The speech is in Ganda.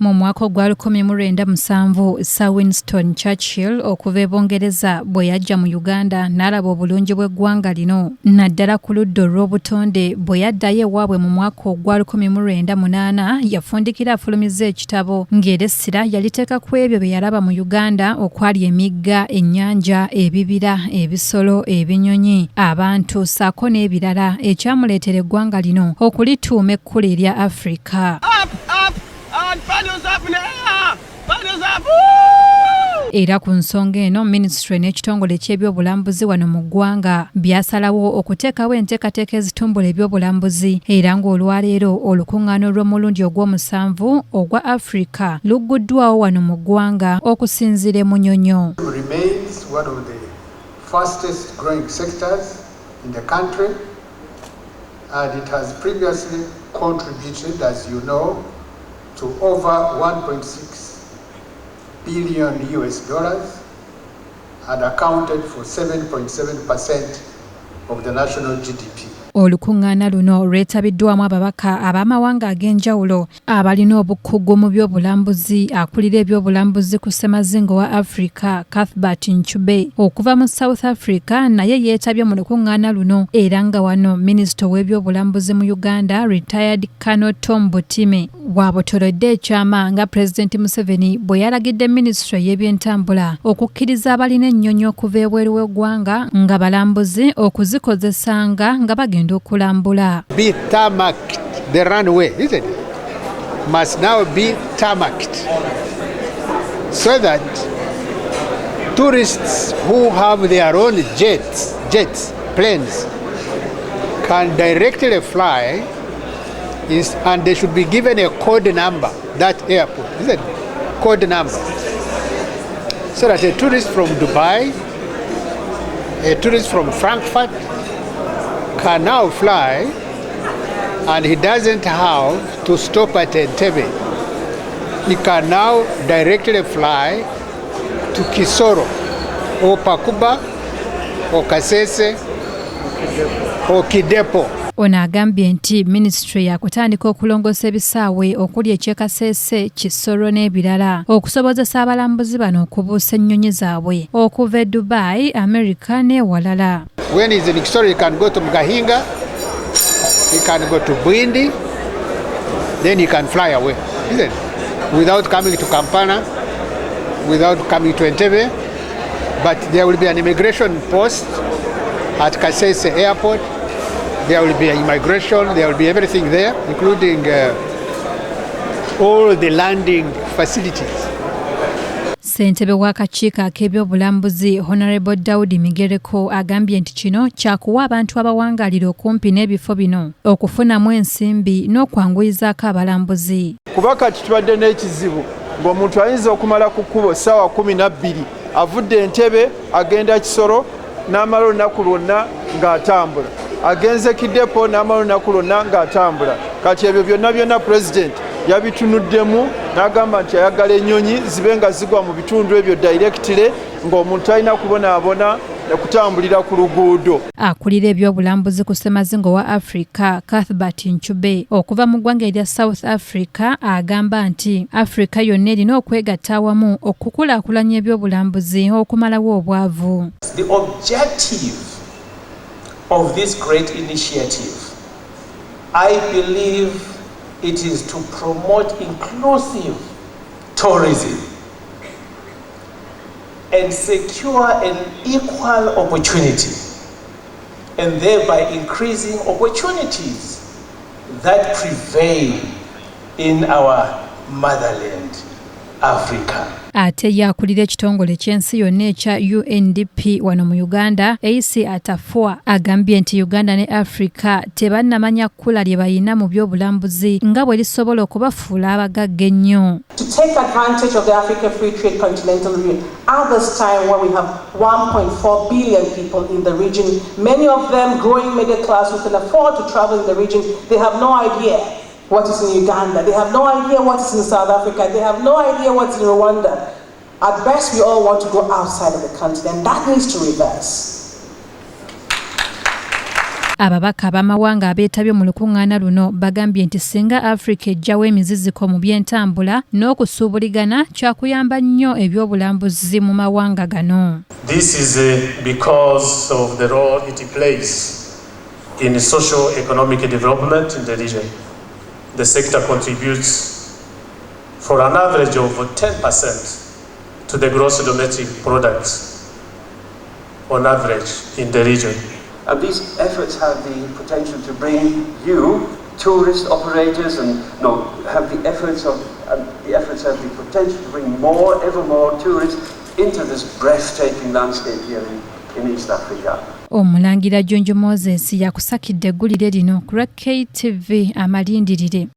Mu mwaka gwa 1907 Sir Winston Churchill okuva e Bungereza bwe yajja mu Uganda n'alaba obulungi bw'eggwanga lino naddala ku ludda olw'obutonde bwe yaddayo ewaabwe mu mwaka ogwa 1908 yafundikira afulumiza ekitabo ng'era essira yaliteeka ku ebyo bye yalaba mu Uganda okwali emigga, enyanja, ebibira, ebisolo, ebinnyonyi, abantu ssaako n'ebirala ekyamuleetera eggwanga lino okulituuma ekkulu erya Afrika. Era ku nsonga eno minisitule n'ekitongole ky'ebyobulambuzi wano mu ggwanga byasalawo okuteekawo enteekateeka ezitumbula ebyobulambuzi era ng'olwaleero olukuŋŋaana olw'omulundi ogw'omusanvu ogwa Afrika lugguddwawo wano mu ggwanga okusinziira e Munyonyo. Remains one of the fastest growing sectors in the country and it has previously contributed, as you know, to over 1.6 billion US dollars and accounted for 7.7% of the national GDP. Olukuŋŋaana luno lwetabiddwamu ababaka ab'amawanga ag'enjawulo abalina obukugu mu byobulambuzi akulira ebyobulambuzi ku ssemazingo wa Afrika Cuthbert Ncube okuva mu South Africa naye yeetabye mu lukuŋŋaana luno era nga wano minisita w'ebyobulambuzi mu Uganda retired col.Tom bw'abotolodde ekyama nga Pulezidenti Museveni bwe yalagidde minisitule y'ebyentambula okukkiriza abalina ennyonyi okuva ebweru w'eggwanga nga balambuzi okuzikozesanga nga bagenda okulambula. Be tarmacked, the runway, isn't it? Must now be tarmacked so that tourists who have their own jets, planes, can directly fly and they should be given a code number, that airport, isn't it? Code number. So that a tourist from Dubai, a tourist from Frankfurt can now fly and he doesn't have to stop at Entebe. He can now directly fly to Kisoro or Pakuba or Kasese or Kidepo. Ono agambye nti minisitule yakutandika okulongoosa ebisaawe okuli ekyekasese, Kisoro n'ebirala okusobozesa abalambuzi bano okubuusa ennyonyi zaabwe okuva e Dubai, America n'ewalala. When he's in Kisoro, he can go to Mgahinga, he can go to Bwindi, then he can fly away, isn't it? Without coming to Kampala, without coming to Entebe, but there will be an immigration post at Kasese Airport. There will be immigration, there will be everything there, including all the landing facilities. Ssentebe w'akakiiko ak'ebyobulambuzi Honorable Daudi Migereko agambye nti kino kyakuwa abantu abawangaalira okumpi n'ebifo bino okufunamu ensimbi n'okwanguyizaako abalambuzi. Kuba kati tubadde n'ekizibu ng'omuntu ayinza okumala ku kkubo ssaawa 12 avudde Entebe agenda Kisoro n'amala olunaku lwonna ng'atambula. Agenze Kidepo n'amala olunaku lwonna ng'atambula. Kati ebyo byonna President yabitunuddemu n'agamba nti ayagala ennyonyi zibe nga zigwa mu bitundu ebyo directly ng'omuntu alina kubonaabona okutambulira ku luguudo. Akulira ebyobulambuzi ku ssemazingo wa Afrika Cuthbert Ncube okuva mu ggwanga erya South Africa agamba nti Afrika yonna erina okwegatta awamu okukulaakulanya ebyobulambuzi okumalawo obwavu. The objective of this great initiative, I believe it is to promote inclusive tourism and secure an equal opportunity and thereby increasing opportunities that prevail in our motherland, Africa. Ate yakulira ekitongole ky'ensi yonna ekya UNDP wano mu Uganda, AC Atafua agambye nti Uganda ne Afrika tebannamanya kkula lye bayina mu byobulambuzi nga bwe lisobola okubafuula abagagga ennyo. To take advantage of the Africa Free Trade Continental Region at this time where we have 1.4 billion people in the region, many of them growing middle class who can afford to travel in the region, they have no idea what is in Uganda. They have no idea what is in South Africa. They have no idea what's in Rwanda. At best, we all want to go outside of the continent. That needs to reverse. Ababaka ab'amawanga abeetabye mu lukuŋŋaana luno bagambye nti singa Afrika ejjawo emiziziko mu by'entambula n'okusuubuligana kyakuyamba nnyo ebyobulambuzi mu mawanga gano. This is because of the role it plays in socio-economic development in the region. The sector contributes for an average of 10% to the gross domestic product on average in the region. And these efforts have the potential to bring you, tourist operators, and have the efforts have the potential to bring ever more tourists into this breathtaking landscape here in East Africa. Omulangira Jonjo Moses yakusakidde eggulire lino ku KTV amalindirire.